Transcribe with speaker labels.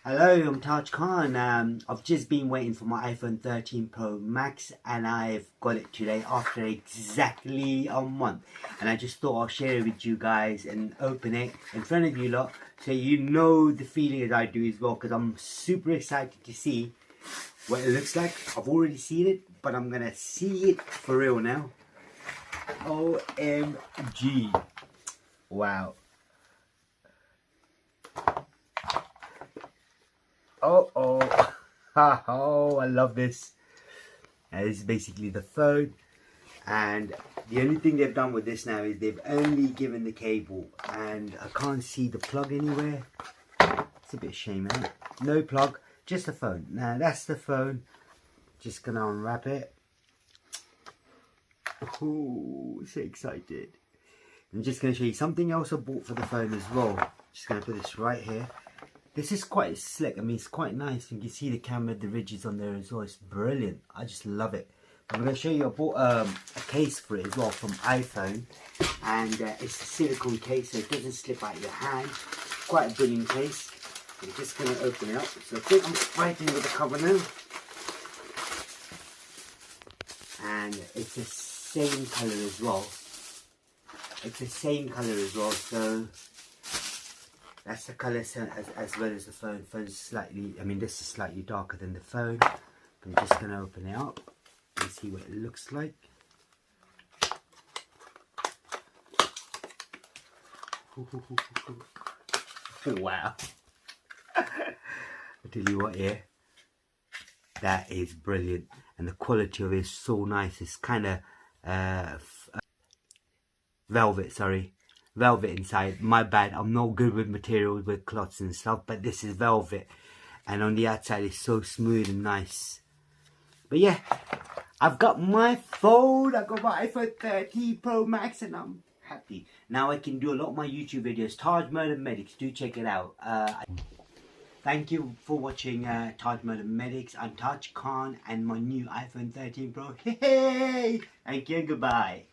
Speaker 1: Hello, I'm Taj Khan. I've just been waiting for my iPhone 13 Pro Max and I've got it today after exactly a month. And I just thought I'll share it with you guys and open it in front of you lot so you know the feeling as I do as well, because I'm super excited to see what it looks like. I've already seen it, but I'm going to see it for real now. OMG. Wow. Oh, I love this. This is basically the phone, and the only thing they've done with this now is they've only given the cable, and I can't see the plug anywhere. It's a bit of shame, isn't it? No plug, just the phone. Now that's the phone. Just gonna unwrap it. Oh, so excited. I'm just gonna show you something else I bought for the phone as well. Just gonna put this right here. This is quite slick. I mean, it's quite nice. You can see the camera, the ridges on there as well. It's brilliant. I just love it. I'm going to show you. I bought a case for it as well from iPhone, and it's a silicone case, so it doesn't slip out of your hand. Quite a brilliant case. I'm just going to open it up. So I think I'm fighting with the cover now, and it's the same color as well. It's the same color as well. So that's the colour as well as the phone. Phone's slightly, I mean, this is slightly darker than the phone. I'm just going to open it up and see what it looks like. Wow. I tell you what, yeah, that is brilliant. And the quality of it is so nice. It's kind of velvet, sorry. Velvet inside. My bad, I'm not good with materials, with cloths and stuff, but this is velvet, and on the outside it's so smooth and nice. But yeah, I've got my phone. I got my iPhone 13 Pro Max and I'm happy. Now I can do a lot of my YouTube videos. Taj Murder Medics, do check it out. Thank you for watching Taj Murder Medics. I'm Taj Khan and my new iPhone 13 Pro. Hey, thank you and goodbye.